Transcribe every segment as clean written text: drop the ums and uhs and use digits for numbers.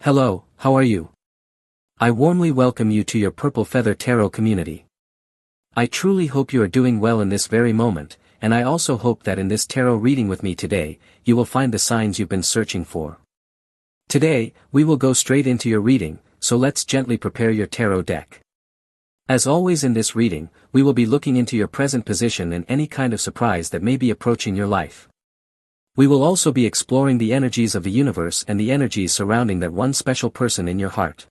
Hello, how are you? I warmly welcome you to your Purple Feather Tarot community. I truly hope you are doing well in this very moment, and I also hope that in this tarot reading with me today, you will find the signs you've been searching for. Today, we will go straight into your reading, so let's gently prepare your tarot deck. As always in this reading, we will be looking into your present position and any kind of surprise that may be approaching your life. We will also be exploring the energies of the universe and the energies surrounding that one special person in your heart.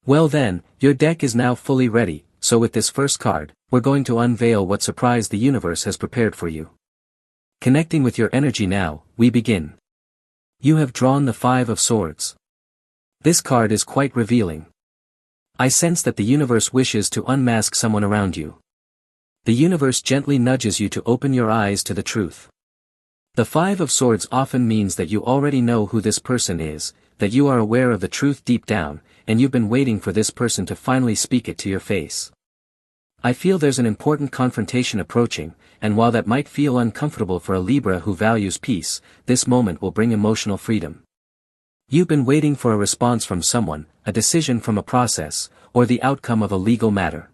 Well then, your deck is now fully ready, so with this first card, we're going to unveil what surprise the universe has prepared for you. Connecting with your energy now, we begin. You have drawn the Five of Swords. This card is quite revealing. I sense that the universe wishes to unmask someone around you. The universe gently nudges you to open your eyes to the truth. The Five of Swords often means that you already know who this person is, that you are aware of the truth deep down, and you've been waiting for this person to finally speak it to your face. I feel there's an important confrontation approaching, and while that might feel uncomfortable for a Libra who values peace, this moment will bring emotional freedom. You've been waiting for a response from someone, a decision from a process, or the outcome of a legal matter.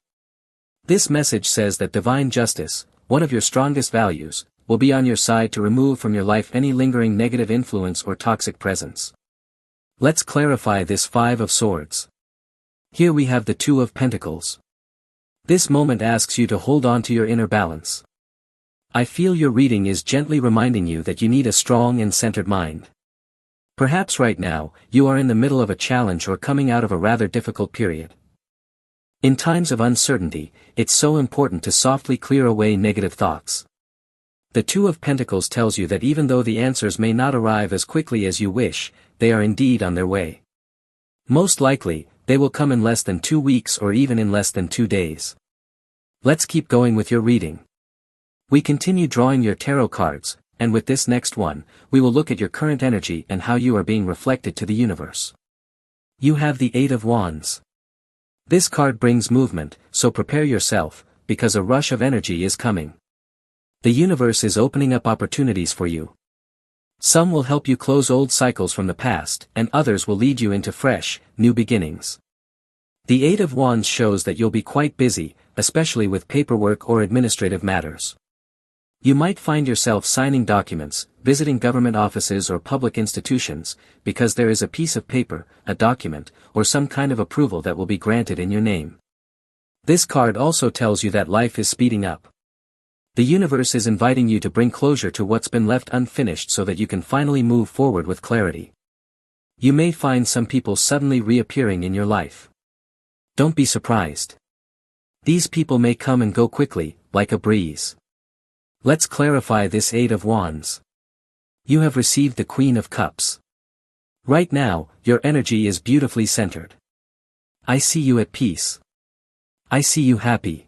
This message says that divine justice, one of your strongest values, will be on your side to remove from your life any lingering negative influence or toxic presence. Let's clarify this Five of Swords. Here we have the Two of Pentacles. This moment asks you to hold on to your inner balance. I feel your reading is gently reminding you that you need a strong and centered mind. Perhaps right now, you are in the middle of a challenge or coming out of a rather difficult period. In times of uncertainty, it's so important to softly clear away negative thoughts. The Two of Pentacles tells you that even though the answers may not arrive as quickly as you wish, they are indeed on their way. Most likely, they will come in less than 2 weeks or even in less than 2 days. Let's keep going with your reading. We continue drawing your tarot cards, and with this next one, we will look at your current energy and how you are being reflected to the universe. You have the Eight of Wands. This card brings movement, so prepare yourself, because a rush of energy is coming. The universe is opening up opportunities for you. Some will help you close old cycles from the past, and others will lead you into fresh, new beginnings. The Eight of Wands shows that you'll be quite busy, especially with paperwork or administrative matters. You might find yourself signing documents, visiting government offices or public institutions, because there is a piece of paper, a document, or some kind of approval that will be granted in your name. This card also tells you that life is speeding up. The universe is inviting you to bring closure to what's been left unfinished so that you can finally move forward with clarity. You may find some people suddenly reappearing in your life. Don't be surprised. These people may come and go quickly, like a breeze. Let's clarify this Eight of Wands. You have received the Queen of Cups. Right now, your energy is beautifully centered. I see you at peace. I see you happy.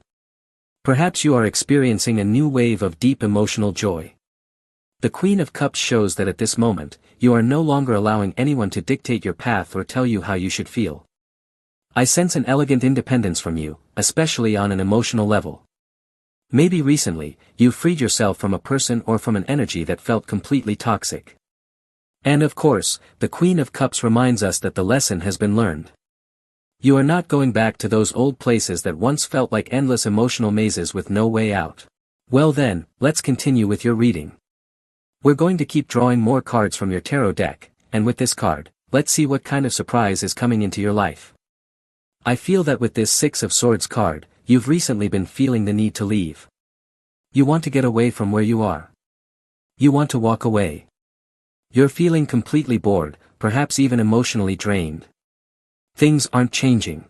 Perhaps you are experiencing a new wave of deep emotional joy. The Queen of Cups shows that at this moment, you are no longer allowing anyone to dictate your path or tell you how you should feel. I sense an elegant independence from you, especially on an emotional level. Maybe recently, you freed yourself from a person or from an energy that felt completely toxic. And of course, the Queen of Cups reminds us that the lesson has been learned. You are not going back to those old places that once felt like endless emotional mazes with no way out. Well then, let's continue with your reading. We're going to keep drawing more cards from your tarot deck, and with this card, let's see what kind of surprise is coming into your life. I feel that with this Six of Swords card, you've recently been feeling the need to leave. You want to get away from where you are. You want to walk away. You're feeling completely bored, perhaps even emotionally drained. Things aren't changing.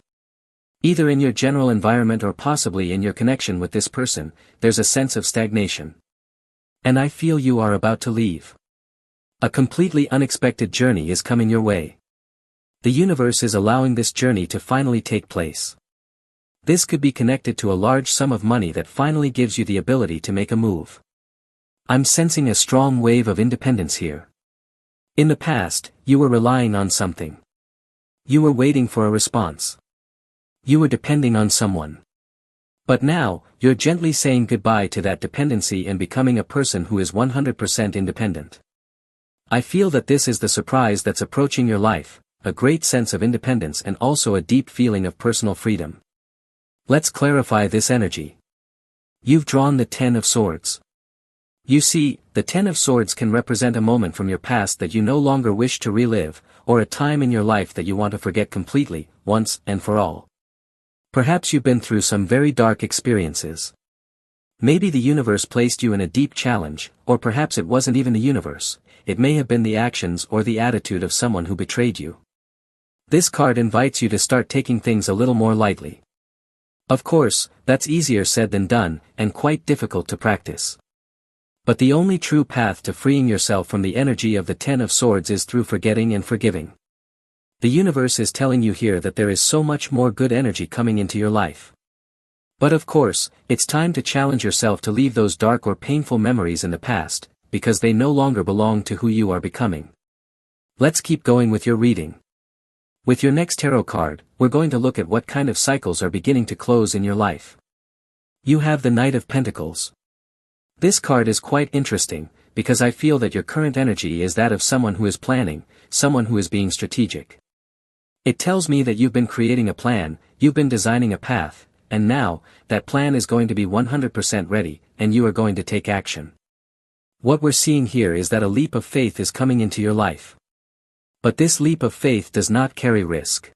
Either in your general environment or possibly in your connection with this person, there's a sense of stagnation. And I feel you are about to leave. A completely unexpected journey is coming your way. The universe is allowing this journey to finally take place. This could be connected to a large sum of money that finally gives you the ability to make a move. I'm sensing a strong wave of independence here. In the past, you were relying on something. You were waiting for a response. You were depending on someone. But now, you're gently saying goodbye to that dependency and becoming a person who is 100% independent. I feel that this is the surprise that's approaching your life, a great sense of independence and also a deep feeling of personal freedom. Let's clarify this energy. You've drawn the Ten of Swords. You see, the Ten of Swords can represent a moment from your past that you no longer wish to relive, or a time in your life that you want to forget completely, once and for all. Perhaps you've been through some very dark experiences. Maybe the universe placed you in a deep challenge, or perhaps it wasn't even the universe, it may have been the actions or the attitude of someone who betrayed you. This card invites you to start taking things a little more lightly. Of course, that's easier said than done, and quite difficult to practice. But the only true path to freeing yourself from the energy of the Ten of Swords is through forgetting and forgiving. The universe is telling you here that there is so much more good energy coming into your life. But of course, it's time to challenge yourself to leave those dark or painful memories in the past, because they no longer belong to who you are becoming. Let's keep going with your reading. With your next tarot card, we're going to look at what kind of cycles are beginning to close in your life. You have the Knight of Pentacles. This card is quite interesting, because I feel that your current energy is that of someone who is planning, someone who is being strategic. It tells me that you've been creating a plan, you've been designing a path, and now, that plan is going to be 100% ready, and you are going to take action. What we're seeing here is that a leap of faith is coming into your life. But this leap of faith does not carry risk.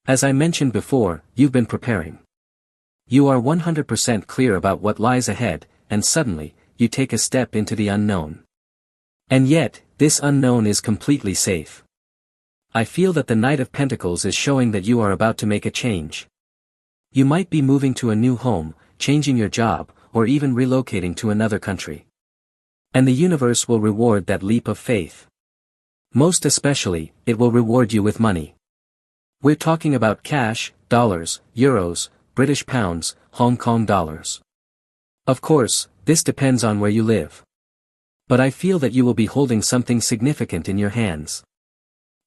As I mentioned before, you've been preparing. You are 100% clear about what lies ahead, and suddenly, you take a step into the unknown. And yet, this unknown is completely safe. I feel that the Knight of Pentacles is showing that you are about to make a change. You might be moving to a new home, changing your job, or even relocating to another country. And the universe will reward that leap of faith. Most especially, it will reward you with money. We're talking about cash, dollars, euros, British pounds, Hong Kong dollars. Of course, this depends on where you live. But I feel that you will be holding something significant in your hands.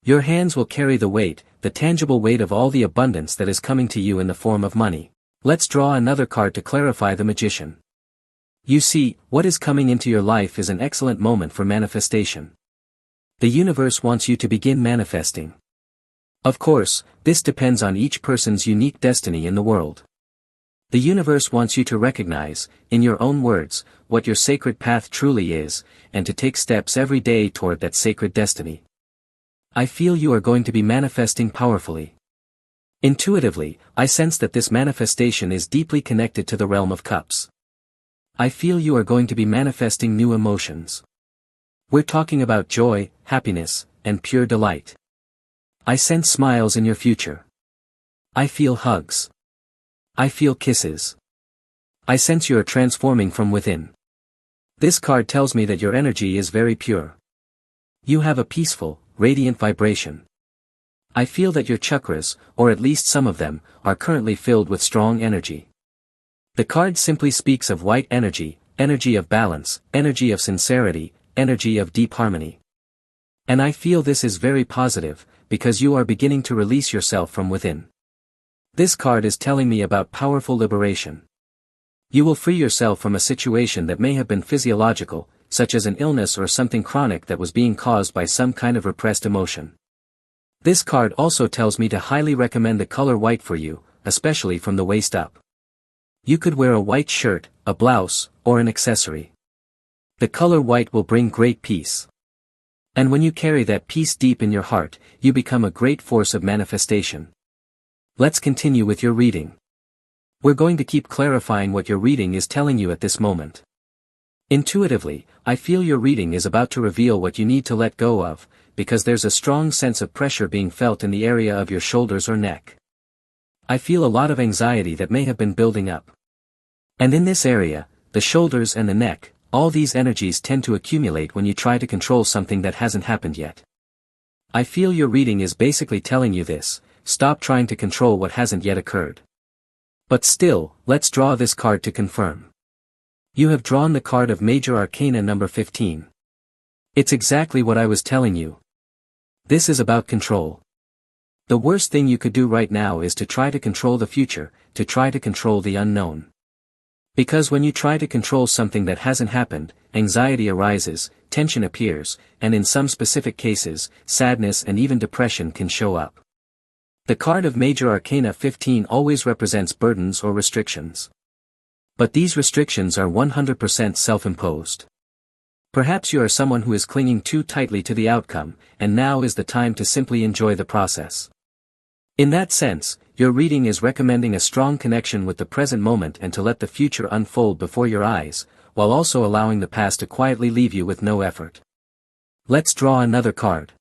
Your hands will carry the weight, the tangible weight of all the abundance that is coming to you in the form of money. Let's draw another card to clarify the Magician. You see, what is coming into your life is an excellent moment for manifestation. The universe wants you to begin manifesting. Of course, this depends on each person's unique destiny in the world. The universe wants you to recognize, in your own words, what your sacred path truly is, and to take steps every day toward that sacred destiny. I feel you are going to be manifesting powerfully. Intuitively, I sense that this manifestation is deeply connected to the realm of cups. I feel you are going to be manifesting new emotions. We're talking about joy, happiness, and pure delight. I sense smiles in your future. I feel hugs. I feel kisses. I sense you are transforming from within. This card tells me that your energy is very pure. You have a peaceful, radiant vibration. I feel that your chakras, or at least some of them, are currently filled with strong energy. The card simply speaks of white energy, energy of balance, energy of sincerity, energy of deep harmony. And I feel this is very positive, because you are beginning to release yourself from within. This card is telling me about powerful liberation. You will free yourself from a situation that may have been physiological, such as an illness or something chronic that was being caused by some kind of repressed emotion. This card also tells me to highly recommend the color white for you, especially from the waist up. You could wear a white shirt, a blouse, or an accessory. The color white will bring great peace. And when you carry that peace deep in your heart, you become a great force of manifestation. Let's continue with your reading. We're going to keep clarifying what your reading is telling you at this moment. Intuitively, I feel your reading is about to reveal what you need to let go of, because there's a strong sense of pressure being felt in the area of your shoulders or neck. I feel a lot of anxiety that may have been building up. And in this area, the shoulders and the neck, all these energies tend to accumulate when you try to control something that hasn't happened yet. I feel your reading is basically telling you this: stop trying to control what hasn't yet occurred. But still, let's draw this card to confirm. You have drawn the card of Major Arcana number 15. It's exactly what I was telling you. This is about control. The worst thing you could do right now is to try to control the future, to try to control the unknown. Because when you try to control something that hasn't happened, anxiety arises, tension appears, and in some specific cases, sadness and even depression can show up. The card of Major Arcana 15 always represents burdens or restrictions. But these restrictions are 100% self-imposed. Perhaps you are someone who is clinging too tightly to the outcome, and now is the time to simply enjoy the process. In that sense, your reading is recommending a strong connection with the present moment and to let the future unfold before your eyes, while also allowing the past to quietly leave you with no effort. Let's draw another card.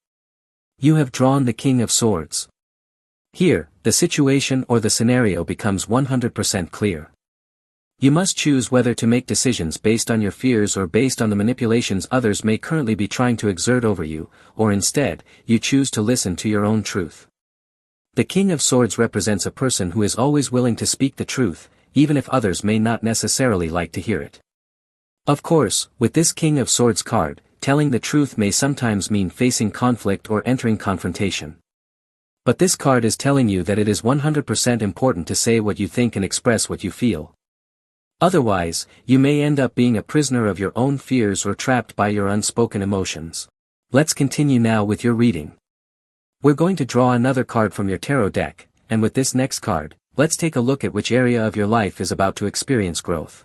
You have drawn the King of Swords. Here, the situation or the scenario becomes 100% clear. You must choose whether to make decisions based on your fears or based on the manipulations others may currently be trying to exert over you, or instead, you choose to listen to your own truth. The King of Swords represents a person who is always willing to speak the truth, even if others may not necessarily like to hear it. Of course, with this King of Swords card, telling the truth may sometimes mean facing conflict or entering confrontation. But this card is telling you that it is 100% important to say what you think and express what you feel. Otherwise, you may end up being a prisoner of your own fears or trapped by your unspoken emotions. Let's continue now with your reading. We're going to draw another card from your tarot deck, and with this next card, let's take a look at which area of your life is about to experience growth.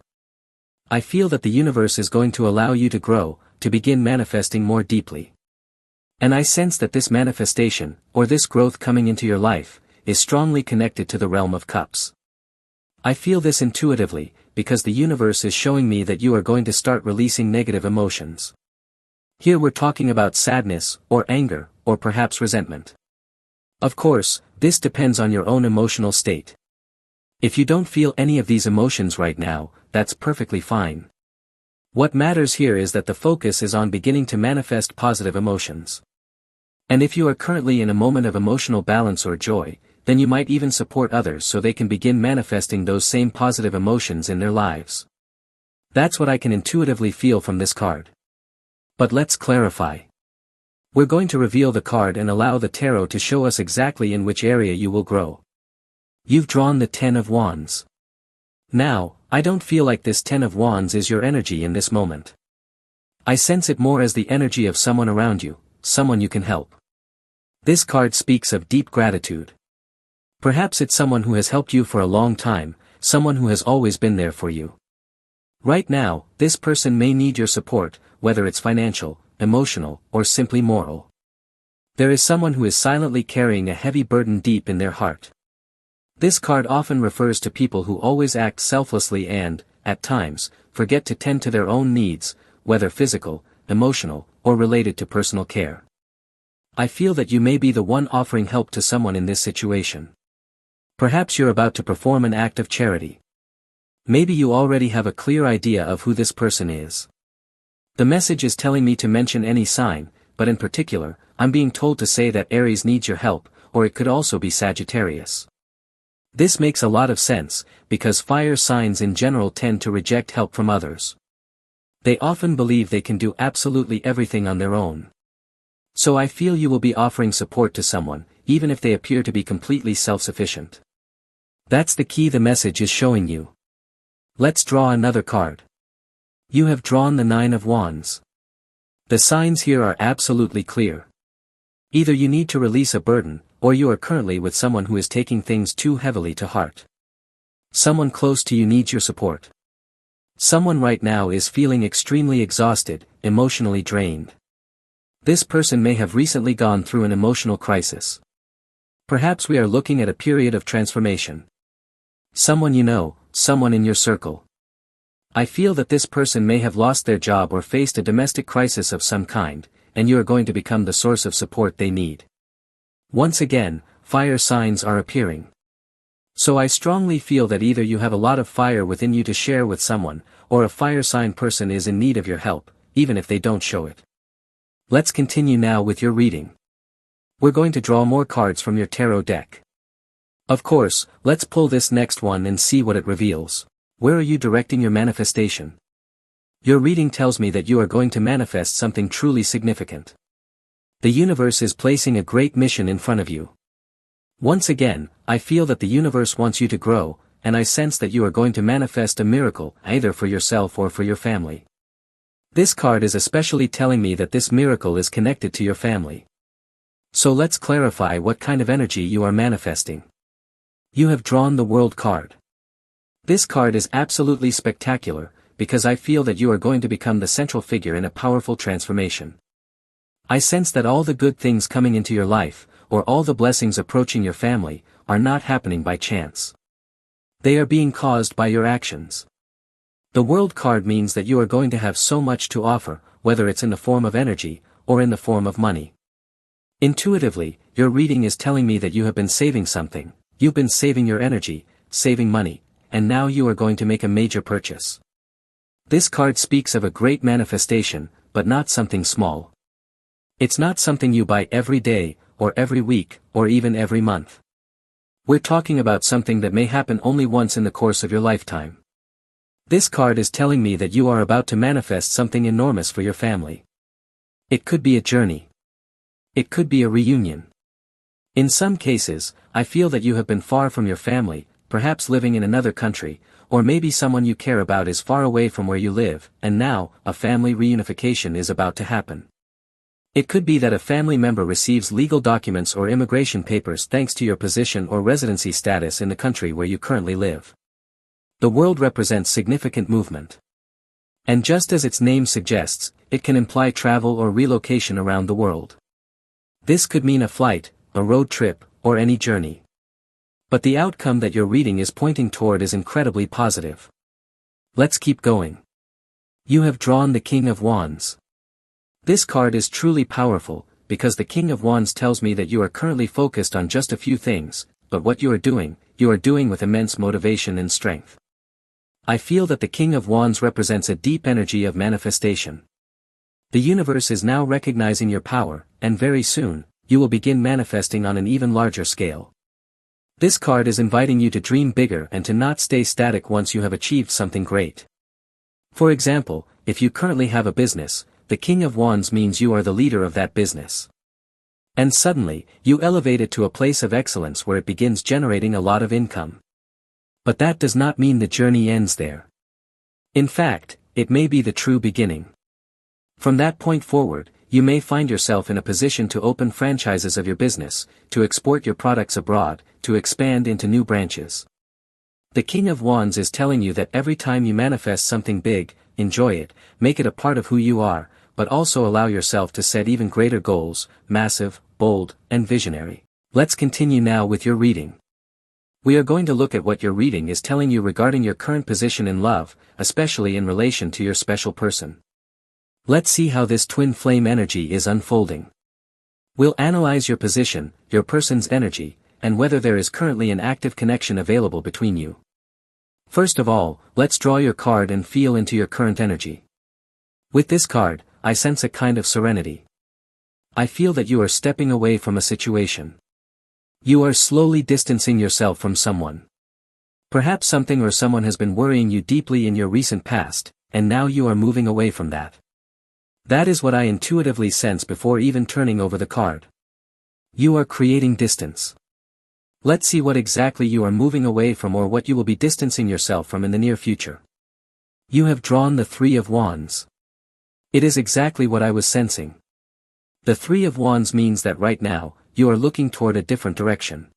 I feel that the universe is going to allow you to grow, to begin manifesting more deeply. And I sense that this manifestation, or this growth coming into your life, is strongly connected to the realm of cups. I feel this intuitively, because the universe is showing me that you are going to start releasing negative emotions. Here we're talking about sadness, or anger, or perhaps resentment. Of course, this depends on your own emotional state. If you don't feel any of these emotions right now, that's perfectly fine. What matters here is that the focus is on beginning to manifest positive emotions. And if you are currently in a moment of emotional balance or joy, then you might even support others so they can begin manifesting those same positive emotions in their lives. That's what I can intuitively feel from this card. But let's clarify. We're going to reveal the card and allow the tarot to show us exactly in which area you will grow. You've drawn the Ten of Wands. Now, I don't feel like this Ten of Wands is your energy in this moment. I sense it more as the energy of someone around you, someone you can help. This card speaks of deep gratitude. Perhaps it's someone who has helped you for a long time, someone who has always been there for you. Right now, this person may need your support, whether it's financial, emotional, or simply moral. There is someone who is silently carrying a heavy burden deep in their heart. This card often refers to people who always act selflessly and, at times, forget to tend to their own needs, whether physical, emotional, or related to personal care. I feel that you may be the one offering help to someone in this situation. Perhaps you're about to perform an act of charity. Maybe you already have a clear idea of who this person is. The message is telling me to mention any sign, but in particular, I'm being told to say that Aries needs your help, or it could also be Sagittarius. This makes a lot of sense, because fire signs in general tend to reject help from others. They often believe they can do absolutely everything on their own. So I feel you will be offering support to someone, even if they appear to be completely self-sufficient. That's the key the message is showing you. Let's draw another card. You have drawn the Nine of Wands. The signs here are absolutely clear. Either you need to release a burden, or you are currently with someone who is taking things too heavily to heart. Someone close to you needs your support. Someone right now is feeling extremely exhausted, emotionally drained. This person may have recently gone through an emotional crisis. Perhaps we are looking at a period of transformation. Someone you know, someone in your circle. I feel that this person may have lost their job or faced a domestic crisis of some kind, and you are going to become the source of support they need. Once again, fire signs are appearing. So I strongly feel that either you have a lot of fire within you to share with someone, or a fire sign person is in need of your help, even if they don't show it. Let's continue now with your reading. We're going to draw more cards from your tarot deck. Of course, let's pull this next one and see what it reveals. Where are you directing your manifestation? Your reading tells me that you are going to manifest something truly significant. The universe is placing a great mission in front of you. Once again, I feel that the universe wants you to grow, and I sense that you are going to manifest a miracle, either for yourself or for your family. This card is especially telling me that this miracle is connected to your family. So let's clarify what kind of energy you are manifesting. You have drawn the World card. This card is absolutely spectacular, because I feel that you are going to become the central figure in a powerful transformation. I sense that all the good things coming into your life, or all the blessings approaching your family, are not happening by chance. They are being caused by your actions. The World card means that you are going to have so much to offer, whether it's in the form of energy, or in the form of money. Intuitively, your reading is telling me that you have been saving something, you've been saving your energy, saving money, and now you are going to make a major purchase. This card speaks of a great manifestation, but not something small. It's not something you buy every day, or every week, or even every month. We're talking about something that may happen only once in the course of your lifetime. This card is telling me that you are about to manifest something enormous for your family. It could be a journey. It could be a reunion. In some cases, I feel that you have been far from your family, perhaps living in another country, or maybe someone you care about is far away from where you live, and now, a family reunification is about to happen. It could be that a family member receives legal documents or immigration papers thanks to your position or residency status in the country where you currently live. The World represents significant movement. And just as its name suggests, it can imply travel or relocation around the world. This could mean a flight, a road trip, or any journey. But the outcome that your reading is pointing toward is incredibly positive. Let's keep going. You have drawn the King of Wands. This card is truly powerful, because the King of Wands tells me that you are currently focused on just a few things, but what you are doing with immense motivation and strength. I feel that the King of Wands represents a deep energy of manifestation. The universe is now recognizing your power, and very soon, you will begin manifesting on an even larger scale. This card is inviting you to dream bigger and to not stay static once you have achieved something great. For example, if you currently have a business, the King of Wands means you are the leader of that business. And suddenly, you elevate it to a place of excellence where it begins generating a lot of income. But that does not mean the journey ends there. In fact, it may be the true beginning. From that point forward, you may find yourself in a position to open franchises of your business, to export your products abroad, to expand into new branches. The King of Wands is telling you that every time you manifest something big, enjoy it, make it a part of who you are, but also allow yourself to set even greater goals, massive, bold, and visionary. Let's continue now with your reading. We are going to look at what your reading is telling you regarding your current position in love, especially in relation to your special person. Let's see how this twin flame energy is unfolding. We'll analyze your position, your person's energy, and whether there is currently an active connection available between you. First of all, let's draw your card and feel into your current energy. With this card, I sense a kind of serenity. I feel that you are stepping away from a situation. You are slowly distancing yourself from someone. Perhaps something or someone has been worrying you deeply in your recent past, and now you are moving away from that. That is what I intuitively sense before even turning over the card. You are creating distance. Let's see what exactly you are moving away from or what you will be distancing yourself from in the near future. You have drawn the Three of Wands. It is exactly what I was sensing. The Three of Wands means that right now, you are looking toward a different direction.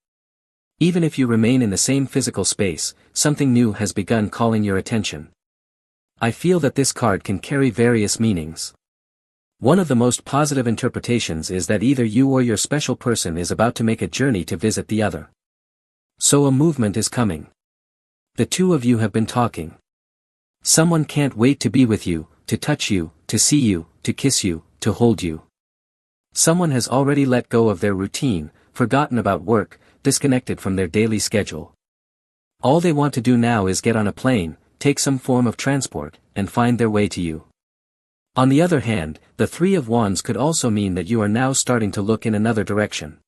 Even if you remain in the same physical space, something new has begun calling your attention. I feel that this card can carry various meanings. One of the most positive interpretations is that either you or your special person is about to make a journey to visit the other. So a movement is coming. The two of you have been talking. Someone can't wait to be with you, to touch you, to see you, to kiss you, to hold you. Someone has already let go of their routine, forgotten about work, disconnected from their daily schedule. All they want to do now is get on a plane, take some form of transport, and find their way to you. On the other hand, the Three of Wands could also mean that you are now starting to look in another direction.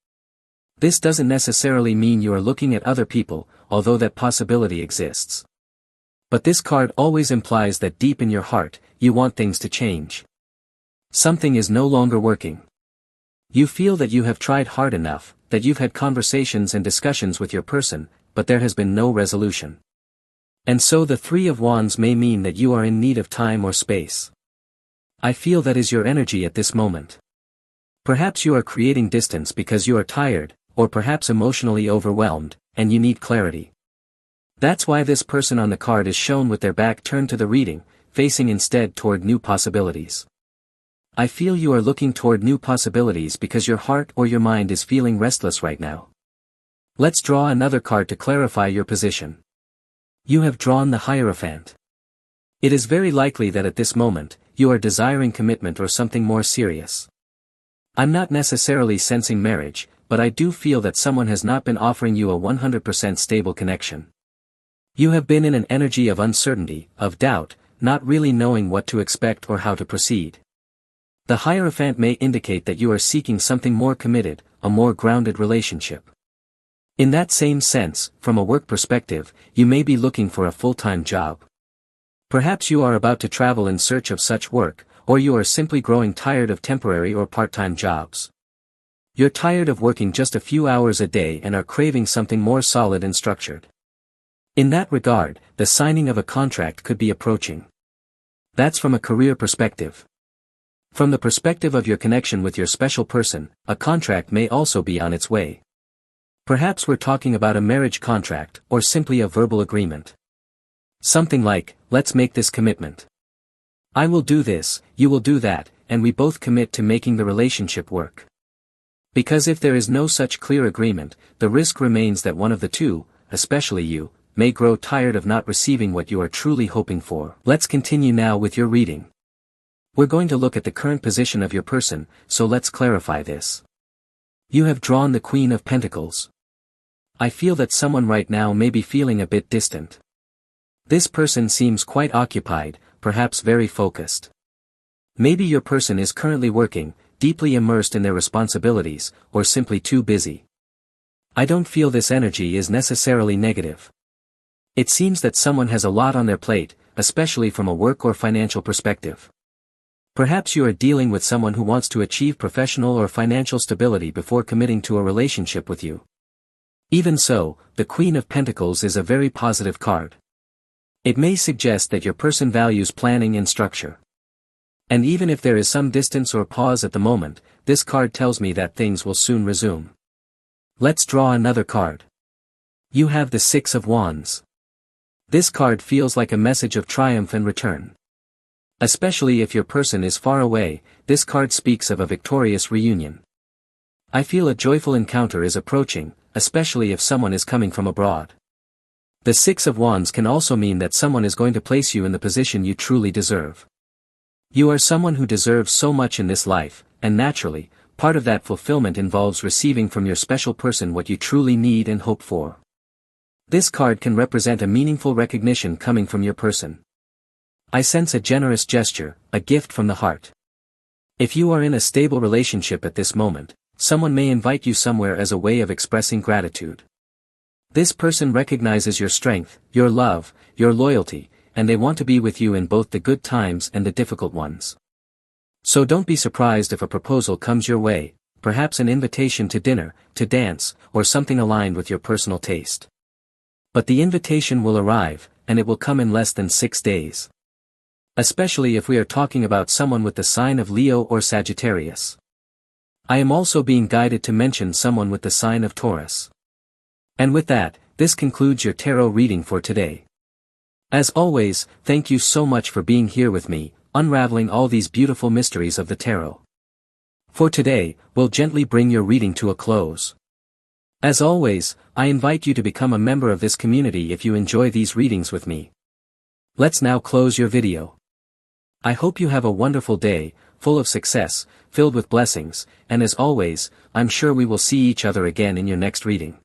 This doesn't necessarily mean you are looking at other people, although that possibility exists. But this card always implies that deep in your heart, you want things to change. Something is no longer working. You feel that you have tried hard enough, that you've had conversations and discussions with your person, but there has been no resolution. And so the Three of Wands may mean that you are in need of time or space. I feel that is your energy at this moment. Perhaps you are creating distance because you are tired, or perhaps emotionally overwhelmed, and you need clarity. That's why this person on the card is shown with their back turned to the reading, facing instead toward new possibilities. I feel you are looking toward new possibilities because your heart or your mind is feeling restless right now. Let's draw another card to clarify your position. You have drawn the Hierophant. It is very likely that at this moment, you are desiring commitment or something more serious. I'm not necessarily sensing marriage, but I do feel that someone has not been offering you a 100% stable connection. You have been in an energy of uncertainty, of doubt, not really knowing what to expect or how to proceed. The Hierophant may indicate that you are seeking something more committed, a more grounded relationship. In that same sense, from a work perspective, you may be looking for a full-time job. Perhaps you are about to travel in search of such work, or you are simply growing tired of temporary or part-time jobs. You're tired of working just a few hours a day and are craving something more solid and structured. In that regard, the signing of a contract could be approaching. That's from a career perspective. From the perspective of your connection with your special person, a contract may also be on its way. Perhaps we're talking about a marriage contract, or simply a verbal agreement. Something like, let's make this commitment. I will do this, you will do that, and we both commit to making the relationship work. Because if there is no such clear agreement, the risk remains that one of the two, especially you, may grow tired of not receiving what you are truly hoping for. Let's continue now with your reading. We're going to look at the current position of your person, so let's clarify this. You have drawn the Queen of Pentacles. I feel that someone right now may be feeling a bit distant. This person seems quite occupied, perhaps very focused. Maybe your person is currently working, deeply immersed in their responsibilities, or simply too busy. I don't feel this energy is necessarily negative. It seems that someone has a lot on their plate, especially from a work or financial perspective. Perhaps you are dealing with someone who wants to achieve professional or financial stability before committing to a relationship with you. Even so, the Queen of Pentacles is a very positive card. It may suggest that your person values planning and structure. And even if there is some distance or pause at the moment, this card tells me that things will soon resume. Let's draw another card. You have the Six of Wands. This card feels like a message of triumph and return. Especially if your person is far away, this card speaks of a victorious reunion. I feel a joyful encounter is approaching, especially if someone is coming from abroad. The Six of Wands can also mean that someone is going to place you in the position you truly deserve. You are someone who deserves so much in this life, and naturally, part of that fulfillment involves receiving from your special person what you truly need and hope for. This card can represent a meaningful recognition coming from your person. I sense a generous gesture, a gift from the heart. If you are in a stable relationship at this moment, someone may invite you somewhere as a way of expressing gratitude. This person recognizes your strength, your love, your loyalty, and they want to be with you in both the good times and the difficult ones. So don't be surprised if a proposal comes your way, perhaps an invitation to dinner, to dance, or something aligned with your personal taste. But the invitation will arrive, and it will come in less than 6 days. Especially if we are talking about someone with the sign of Leo or Sagittarius. I am also being guided to mention someone with the sign of Taurus. And with that, this concludes your tarot reading for today. As always, thank you so much for being here with me, unraveling all these beautiful mysteries of the tarot. For today, we'll gently bring your reading to a close. As always, I invite you to become a member of this community if you enjoy these readings with me. Let's now close your video. I hope you have a wonderful day, full of success, filled with blessings, and as always, I'm sure we will see each other again in your next reading.